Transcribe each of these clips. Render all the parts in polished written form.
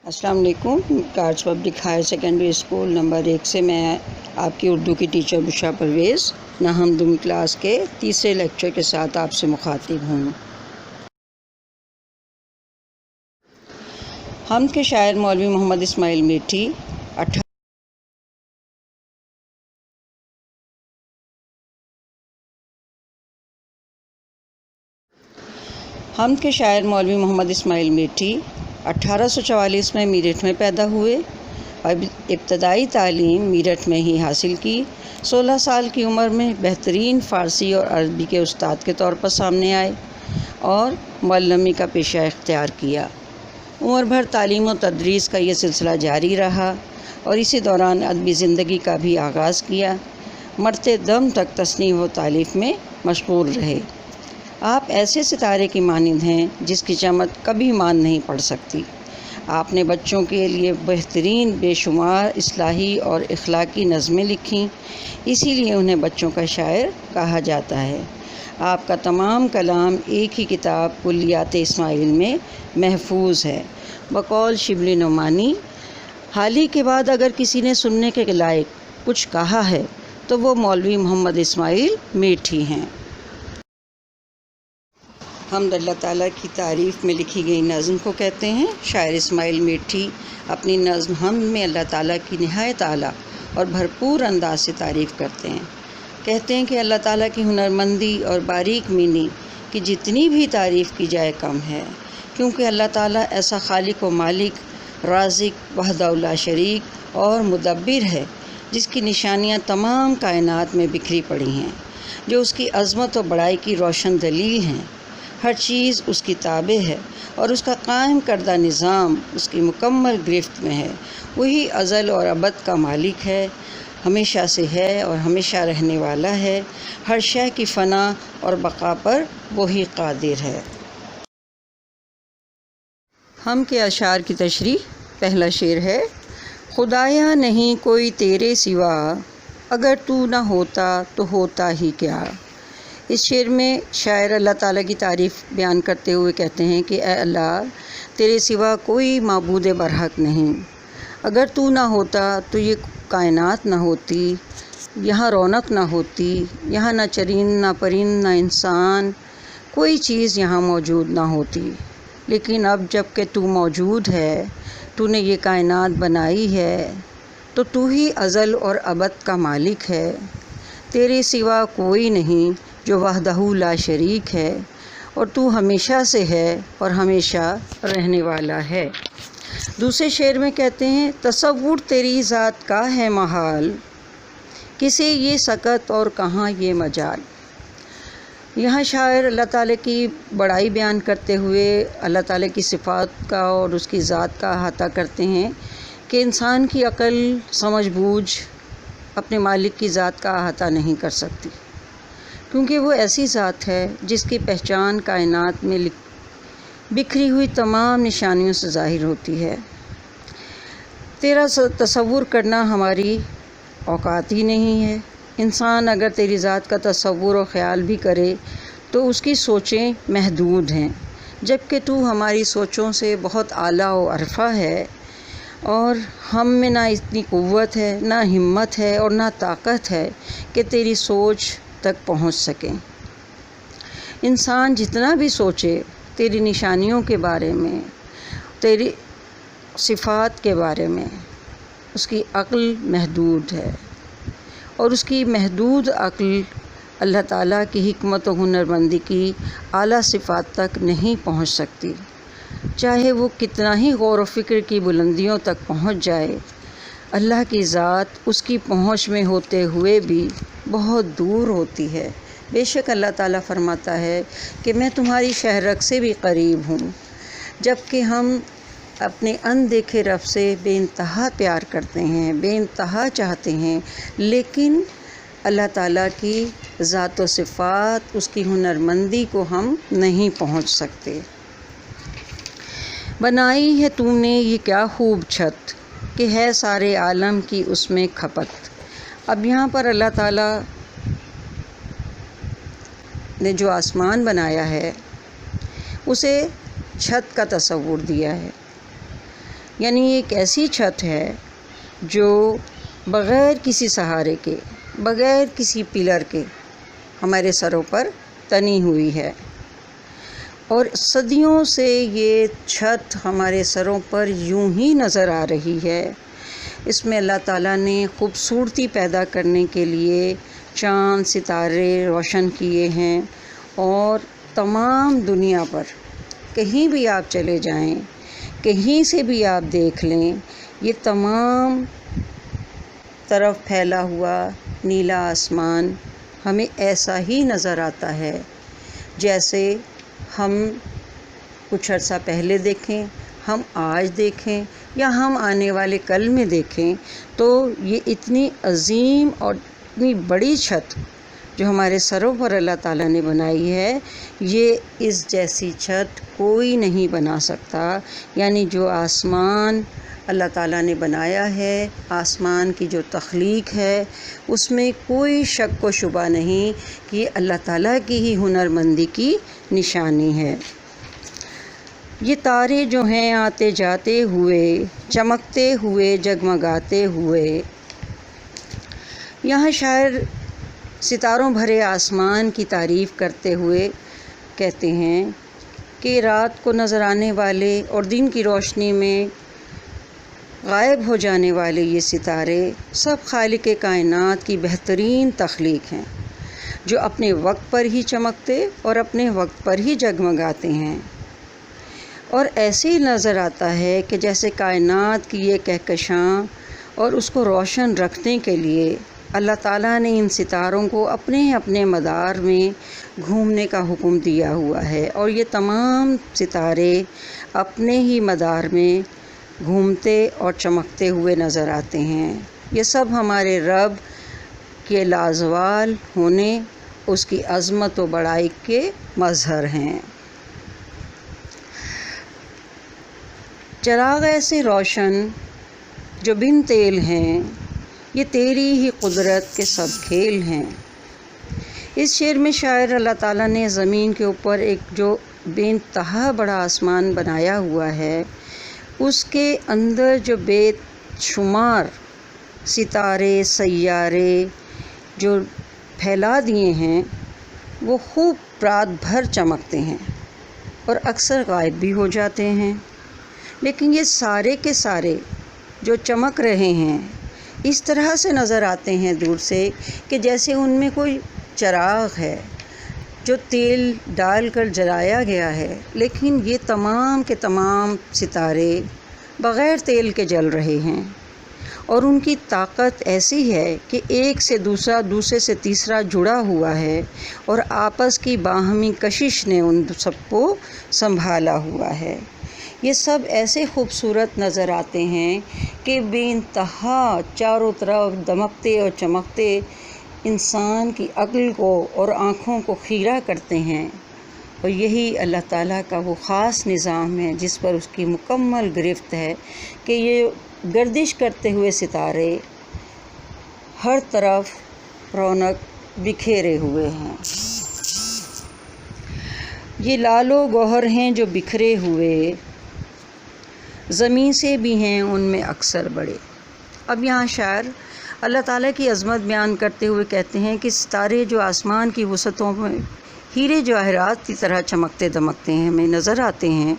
السلام علیکم۔ Cards public higher secondary school number 1 سے میں آپ کی اردو کی ٹیچر بشرا پرویز نہم دوم کلاس کے تیسرے لیکچر کے ساتھ آپ سے مخاطب ہوں۔ حمد کے شاعر مولوی محمد اسماعیل میٹھی حمد کے شاعر مولوی محمد اسماعیل میٹھی 1844 میں میرٹھ میں پیدا ہوئے اور ابتدائی تعلیم میرٹھ میں ہی حاصل کی۔ 16 سال کی عمر میں بہترین فارسی اور عربی کے استاد کے طور پر سامنے آئے اور معلمی کا پیشہ اختیار کیا۔ عمر بھر تعلیم و تدریس کا یہ سلسلہ جاری رہا اور اسی دوران ادبی زندگی کا بھی آغاز کیا۔ مرتے دم تک تصنیف و تالیف میں مشغول رہے۔ آپ ایسے ستارے کی مانند ہیں جس کی چمک کبھی مان نہیں پڑ سکتی۔ آپ نے بچوں کے لیے بہترین بے شمار اصلاحی اور اخلاقی نظمیں لکھیں، اسی لیے انہیں بچوں کا شاعر کہا جاتا ہے۔ آپ کا تمام کلام ایک ہی کتاب کلیات اسماعیل میں محفوظ ہے۔ بقول شبلی نعمانی، حال ہی کے بعد اگر کسی نے سننے کے لائق کچھ کہا ہے تو وہ مولوی محمد اسماعیل میٹھی ہیں۔ حمد اللہ تعالیٰ کی تعریف میں لکھی گئی نظم کو کہتے ہیں۔ شاعر اسماعیل میٹھی اپنی نظم حمد میں اللہ تعالیٰ کی نہایت اعلیٰ اور بھرپور انداز سے تعریف کرتے ہیں۔ کہتے ہیں کہ اللہ تعالیٰ کی ہنرمندی اور باریک بینی کی جتنی بھی تعریف کی جائے کم ہے، کیونکہ اللہ تعالیٰ ایسا خالق و مالک، رازق، وحدہ لا شریک اور مدبر ہے جس کی نشانیاں تمام کائنات میں بکھری پڑی ہیں، جو اس کی عظمت و بڑائی کی روشن دلیل ہیں۔ ہر چیز اس کی تابع ہے اور اس کا قائم کردہ نظام اس کی مکمل گرفت میں ہے۔ وہی ازل اور ابد کا مالک ہے، ہمیشہ سے ہے اور ہمیشہ رہنے والا ہے۔ ہر شے کی فنا اور بقا پر وہی قادر ہے۔ ہم کے اشعار کی تشریح۔ پہلا شعر ہے: خدایا نہیں کوئی تیرے سوا، اگر تو نہ ہوتا تو ہوتا ہی کیا۔ اس شعر میں شاعر اللہ تعالیٰ کی تعریف بیان کرتے ہوئے کہتے ہیں کہ اے اللہ، تیرے سوا کوئی معبود برحق نہیں۔ اگر تو نہ ہوتا تو یہ کائنات نہ ہوتی، یہاں رونق نہ ہوتی، یہاں نہ چرند نہ پرند نہ انسان، کوئی چیز یہاں موجود نہ ہوتی۔ لیکن اب جب کہ تو موجود ہے، تو نے یہ کائنات بنائی ہے، تو تو ہی ازل اور ابد کا مالک ہے۔ تیرے سوا کوئی نہیں جو وحدہ لا شریک ہے، اور تو ہمیشہ سے ہے اور ہمیشہ رہنے والا ہے۔ دوسرے شعر میں کہتے ہیں: تصور تیری ذات کا ہے محال، کسے یہ سکت اور کہاں یہ مجال۔ یہاں شاعر اللہ تعالیٰ کی بڑائی بیان کرتے ہوئے اللہ تعالیٰ کی صفات کا اور اس کی ذات کا احاطہ کرتے ہیں کہ انسان کی عقل سمجھ بوجھ اپنے مالک کی ذات کا احاطہ نہیں کر سکتی، کیونکہ وہ ایسی ذات ہے جس کی پہچان کائنات میں بکھری ہوئی تمام نشانیوں سے ظاہر ہوتی ہے۔ تیرا تصور کرنا ہماری اوقات ہی نہیں ہے۔ انسان اگر تیری ذات کا تصور و خیال بھی کرے تو اس کی سوچیں محدود ہیں، جبکہ تو ہماری سوچوں سے بہت اعلیٰ و ارفع ہے، اور ہم میں نہ اتنی قوت ہے، نہ ہمت ہے اور نہ طاقت ہے کہ تیری سوچ تک پہنچ سکیں۔ انسان جتنا بھی سوچے تیری نشانیوں کے بارے میں، تیری صفات کے بارے میں، اس کی عقل محدود ہے، اور اس کی محدود عقل اللہ تعالیٰ کی حکمت و ہنرمندی کی اعلیٰ صفات تک نہیں پہنچ سکتی۔ چاہے وہ کتنا ہی غور و فکر کی بلندیوں تک پہنچ جائے، اللہ کی ذات اس کی پہنچ میں ہوتے ہوئے بھی بہت دور ہوتی ہے۔ بے شک اللہ تعالیٰ فرماتا ہے کہ میں تمہاری شہرک سے بھی قریب ہوں، جبکہ ہم اپنے اندیکھے رب سے بے انتہا پیار کرتے ہیں، بے انتہا چاہتے ہیں، لیکن اللہ تعالیٰ کی ذات و صفات، اس کی ہنرمندی کو ہم نہیں پہنچ سکتے۔ بنائی ہے تو نے یہ کیا خوب چھت، کہ ہے سارے عالم کی اس میں کھپت۔ اب یہاں پر اللہ تعالیٰ نے جو آسمان بنایا ہے اسے چھت کا تصور دیا ہے۔ یعنی ایک ایسی چھت ہے جو بغیر کسی سہارے کے، بغیر کسی پلر کے ہمارے سروں پر تنی ہوئی ہے، اور صدیوں سے یہ چھت ہمارے سروں پر یوں ہی نظر آ رہی ہے۔ اس میں اللہ تعالیٰ نے خوبصورتی پیدا کرنے کے لیے چاند ستارے روشن کیے ہیں، اور تمام دنیا پر کہیں بھی آپ چلے جائیں، کہیں سے بھی آپ دیکھ لیں، یہ تمام طرف پھیلا ہوا نیلا آسمان ہمیں ایسا ہی نظر آتا ہے جیسے ہم کچھ عرصہ پہلے دیکھیں، ہم آج دیکھیں یا ہم آنے والے کل میں دیکھیں، تو یہ اتنی عظیم اور اتنی بڑی چھت جو ہمارے سروں پر اللہ تعالیٰ نے بنائی ہے، یہ اس جیسی چھت کوئی نہیں بنا سکتا۔ یعنی جو آسمان اللہ تعالیٰ نے بنایا ہے، آسمان کی جو تخلیق ہے، اس میں کوئی شک و شبہ نہیں کہ یہ اللہ تعالیٰ کی ہی ہنرمندی کی نشانی ہے۔ یہ تارے جو ہیں آتے جاتے ہوئے، چمکتے ہوئے، جگمگاتے ہوئے، یہاں شاعر ستاروں بھرے آسمان کی تعریف کرتے ہوئے کہتے ہیں کہ رات کو نظر آنے والے اور دن کی روشنی میں غائب ہو جانے والے یہ ستارے سب خالق کائنات کی بہترین تخلیق ہیں، جو اپنے وقت پر ہی چمکتے اور اپنے وقت پر ہی جگمگاتے ہیں، اور ایسے ہی نظر آتا ہے کہ جیسے کائنات کی یہ کہکشاں اور اس کو روشن رکھنے کے لیے اللہ تعالیٰ نے ان ستاروں کو اپنے اپنے مدار میں گھومنے کا حکم دیا ہوا ہے، اور یہ تمام ستارے اپنے ہی مدار میں گھومتے اور چمکتے ہوئے نظر آتے ہیں۔ یہ سب ہمارے رب کے لازوال ہونے، اس کی عظمت و بڑائی کے مظہر ہیں۔ چراغ ایسے روشن جو بن تیل ہیں، یہ تیری ہی قدرت کے سب کھیل ہیں۔ اس شعر میں شاعر اللہ تعالیٰ نے زمین کے اوپر ایک جو بے انتہا بڑا آسمان بنایا ہوا ہے، اس کے اندر جو بے شمار ستارے سیارے جو پھیلا دیے ہیں، وہ خوب رات بھر چمکتے ہیں اور اکثر غائب بھی ہو جاتے ہیں، لیکن یہ سارے کے سارے جو چمک رہے ہیں اس طرح سے نظر آتے ہیں دور سے کہ جیسے ان میں کوئی چراغ ہے جو تیل ڈال کر جلایا گیا ہے، لیکن یہ تمام کے تمام ستارے بغیر تیل کے جل رہے ہیں، اور ان کی طاقت ایسی ہے کہ ایک سے دوسرا، دوسرے سے تیسرا جڑا ہوا ہے، اور آپس کی باہمی کشش نے ان سب کو سنبھالا ہوا ہے۔ یہ سب ایسے خوبصورت نظر آتے ہیں کہ بے انتہا چاروں طرف دمکتے اور چمکتے انسان کی عقل کو اور آنکھوں کو خیرہ کرتے ہیں، اور یہی اللہ تعالیٰ کا وہ خاص نظام ہے جس پر اس کی مکمل گرفت ہے کہ یہ گردش کرتے ہوئے ستارے ہر طرف رونق بکھیرے ہوئے ہیں۔ یہ لال و گوہر ہیں جو بکھرے ہوئے، زمین سے بھی ہیں ان میں اکثر بڑے۔ اب یہاں شاعر اللہ تعالیٰ کی عظمت بیان کرتے ہوئے کہتے ہیں کہ ستارے جو آسمان کی وسعتوں میں ہیرے جواہرات کی طرح چمکتے دمکتے ہیں ہمیں نظر آتے ہیں،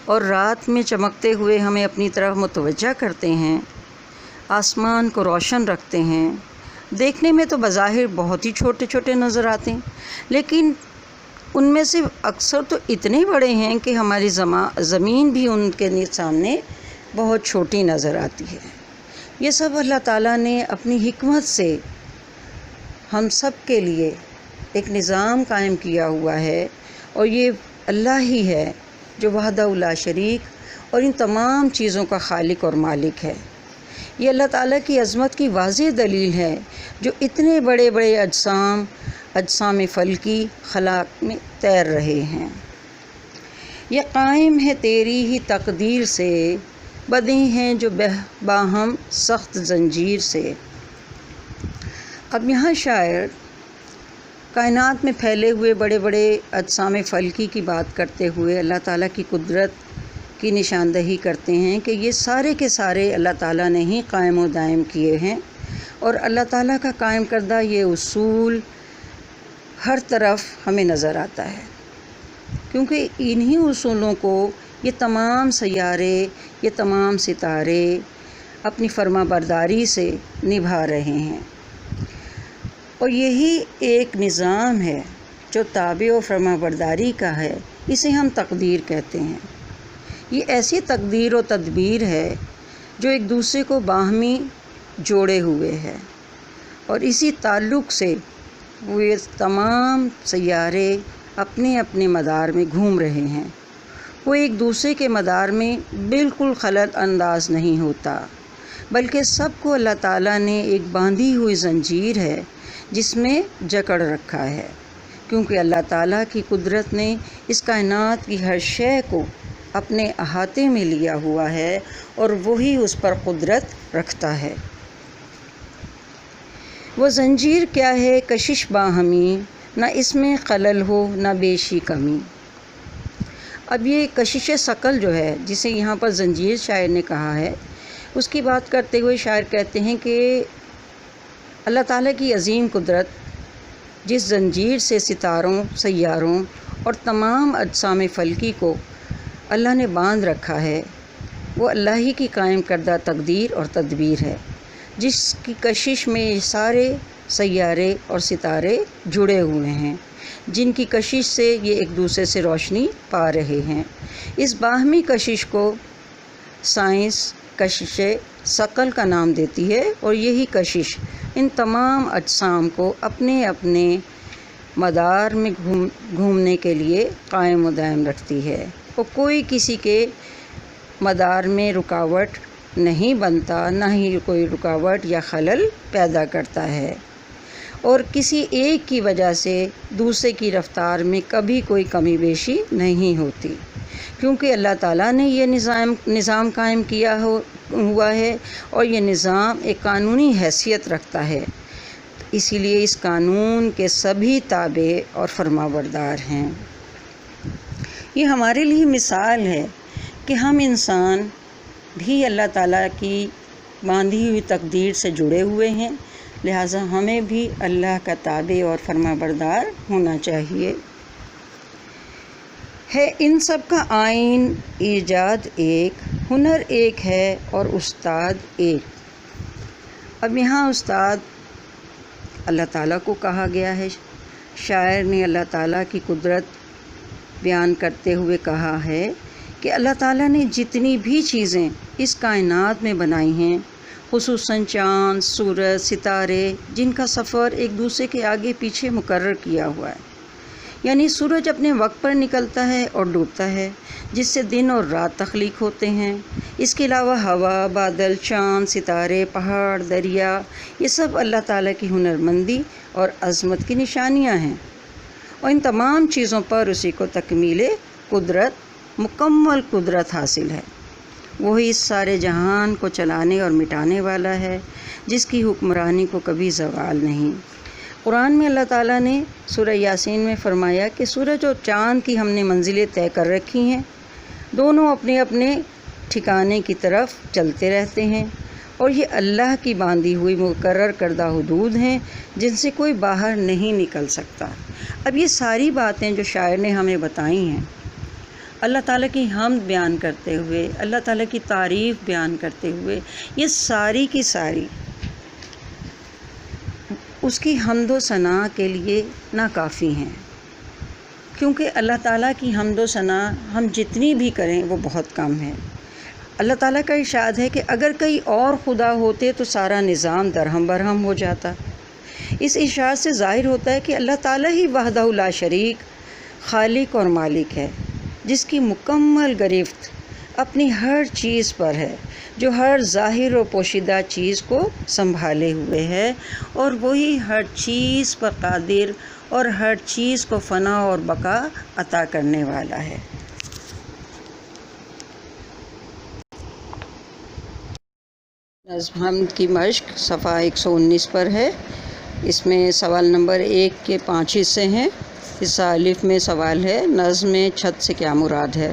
اور رات میں چمکتے ہوئے ہمیں اپنی طرف متوجہ کرتے ہیں، آسمان کو روشن رکھتے ہیں۔ دیکھنے میں تو بظاہر بہت ہی چھوٹے چھوٹے نظر آتے ہیں، لیکن ان میں سے اکثر تو اتنے بڑے ہیں کہ ہماری زمین بھی ان کے سامنے بہت چھوٹی نظر آتی ہے۔ یہ سب اللہ تعالیٰ نے اپنی حکمت سے ہم سب کے لیے ایک نظام قائم کیا ہوا ہے، اور یہ اللہ ہی ہے جو وحدہ لا شریک اور ان تمام چیزوں کا خالق اور مالک ہے۔ یہ اللہ تعالیٰ کی عظمت کی واضح دلیل ہے جو اتنے بڑے بڑے اجسام فلکی خلا میں تیر رہے ہیں۔ یہ قائم ہے تیری ہی تقدیر سے، بدے ہیں جو باہم سخت زنجیر سے۔ اب یہاں شاعر کائنات میں پھیلے ہوئے بڑے بڑے اجسام فلکی کی بات کرتے ہوئے اللہ تعالیٰ کی قدرت کی نشاندہی کرتے ہیں کہ یہ سارے کے سارے اللہ تعالیٰ نے ہی قائم و دائم کیے ہیں، اور اللہ تعالیٰ کا قائم کردہ یہ اصول ہر طرف ہمیں نظر آتا ہے، کیونکہ انہی اصولوں کو یہ تمام سیارے، یہ تمام ستارے اپنی فرما برداری سے نبھا رہے ہیں، اور یہی ایک نظام ہے جو تابع و فرما برداری کا ہے، اسے ہم تقدیر کہتے ہیں۔ یہ ایسی تقدیر و تدبیر ہے جو ایک دوسرے کو باہمی جوڑے ہوئے ہے، اور اسی تعلق سے وہ تمام سیارے اپنے اپنے مدار میں گھوم رہے ہیں۔ وہ ایک دوسرے کے مدار میں بالکل خلل انداز نہیں ہوتا، بلکہ سب کو اللہ تعالیٰ نے ایک باندھی ہوئی زنجیر ہے جس میں جکڑ رکھا ہے، کیونکہ اللہ تعالیٰ کی قدرت نے اس کائنات کی ہر شے کو اپنے احاطے میں لیا ہوا ہے، اور وہی اس پر قدرت رکھتا ہے۔ وہ زنجیر کیا ہے کشش باہمی، نہ اس میں خلل ہو نہ بیشی کمی۔ اب یہ کشش ثقل جو ہے، جسے یہاں پر زنجیر شاعر نے کہا ہے، اس کی بات کرتے ہوئے شاعر کہتے ہیں کہ اللہ تعالیٰ کی عظیم قدرت جس زنجیر سے ستاروں، سیاروں اور تمام اجسام فلکی کو اللہ نے باندھ رکھا ہے، وہ اللہ ہی کی قائم کردہ تقدیر اور تدبیر ہے، جس کی کشش میں یہ سارے سیارے اور ستارے جڑے ہوئے ہیں، جن کی کشش سے یہ ایک دوسرے سے روشنی پا رہے ہیں۔ اس باہمی کشش کو سائنس کشش ثقل کا نام دیتی ہے، اور یہی کشش ان تمام اجسام کو اپنے اپنے مدار میں گھومنے کے لیے قائم و دائم رکھتی ہے، اور کوئی کسی کے مدار میں رکاوٹ نہیں بنتا، نہ ہی کوئی رکاوٹ یا خلل پیدا کرتا ہے، اور کسی ایک کی وجہ سے دوسرے کی رفتار میں کبھی کوئی کمی بیشی نہیں ہوتی، کیونکہ اللہ تعالیٰ نے یہ نظام قائم کیا ہوا ہے، اور یہ نظام ایک قانونی حیثیت رکھتا ہے، اسی لیے اس قانون کے سبھی تابع اور فرما بردار ہیں۔ یہ ہمارے لیے مثال ہے کہ ہم انسان بھی اللہ تعالیٰ کی باندھی ہوئی تقدیر سے جڑے ہوئے ہیں، لہٰذا ہمیں بھی اللہ کا تابع اور فرما بردار ہونا چاہیے۔ ہے ان سب کا آئین ایجاد ایک، ہنر ایک ہے اور استاد ایک۔ اب یہاں استاد اللہ تعالیٰ کو کہا گیا ہے۔ شاعر نے اللہ تعالیٰ کی قدرت بیان کرتے ہوئے کہا ہے کہ اللہ تعالیٰ نے جتنی بھی چیزیں اس کائنات میں بنائی ہیں، خصوصاً چاند، سورج، ستارے، جن کا سفر ایک دوسرے کے آگے پیچھے مقرر کیا ہوا ہے، یعنی سورج اپنے وقت پر نکلتا ہے اور ڈوبتا ہے، جس سے دن اور رات تخلیق ہوتے ہیں۔ اس کے علاوہ ہوا، بادل، چاند، ستارے، پہاڑ، دریا، یہ سب اللہ تعالیٰ کی ہنرمندی اور عظمت کی نشانیاں ہیں، اور ان تمام چیزوں پر اسی کو تکمیل قدرت، مکمل قدرت حاصل ہے۔ وہی اس سارے جہان کو چلانے اور مٹانے والا ہے، جس کی حکمرانی کو کبھی زوال نہیں۔ قرآن میں اللہ تعالیٰ نے سورہ یاسین میں فرمایا کہ سورج اور چاند کی ہم نے منزلیں طے کر رکھی ہیں، دونوں اپنے اپنے ٹھکانے کی طرف چلتے رہتے ہیں، اور یہ اللہ کی باندھی ہوئی مقرر کردہ حدود ہیں جن سے کوئی باہر نہیں نکل سکتا۔ اب یہ ساری باتیں جو شاعر نے ہمیں بتائی ہیں، اللہ تعالیٰ کی حمد بیان کرتے ہوئے، اللہ تعالیٰ کی تعریف بیان کرتے ہوئے، یہ ساری کی ساری اس کی حمد و ثنا کے لیے ناکافی ہیں، کیونکہ اللہ تعالیٰ کی حمد و ثنا ہم جتنی بھی کریں وہ بہت کم ہے۔ اللہ تعالیٰ کا ارشاد ہے کہ اگر کئی اور خدا ہوتے تو سارا نظام درہم برہم ہو جاتا۔ اس ارشاد سے ظاہر ہوتا ہے کہ اللہ تعالیٰ ہی وحدہ لا شریک خالق اور مالک ہے، جس کی مکمل گرفت اپنی ہر چیز پر ہے، جو ہر ظاہر و پوشیدہ چیز کو سنبھالے ہوئے ہے، اور وہی ہر چیز پر قادر اور ہر چیز کو فنا اور بقا عطا کرنے والا ہے۔ نظم حمد کی مشق صفحہ 119 پر ہے۔ اس میں سوال نمبر 1 کے 5 حصے ہیں۔ حصہ الف میں سوال ہے، نظم میں چھت سے کیا مراد ہے؟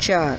4,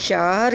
4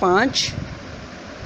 5,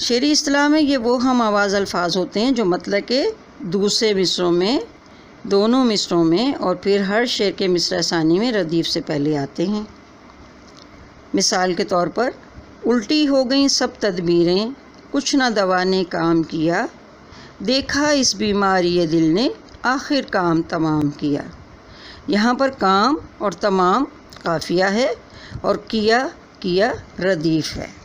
شعری اصطلاح میں یہ وہ ہم آواز الفاظ ہوتے ہیں جو مطلب کہ دوسرے مصروں میں، دونوں مصروں میں اور پھر ہر شعر کے مصرع ثانی میں ردیف سے پہلے آتے ہیں۔ مثال کے طور پر، الٹی ہو گئیں سب تدبیریں، کچھ نہ دوا نے کام کیا، دیکھا اس بیماری دل نے آخر کام تمام کیا۔ یہاں پر کام اور تمام قافیہ ہے اور کیا ردیف ہے۔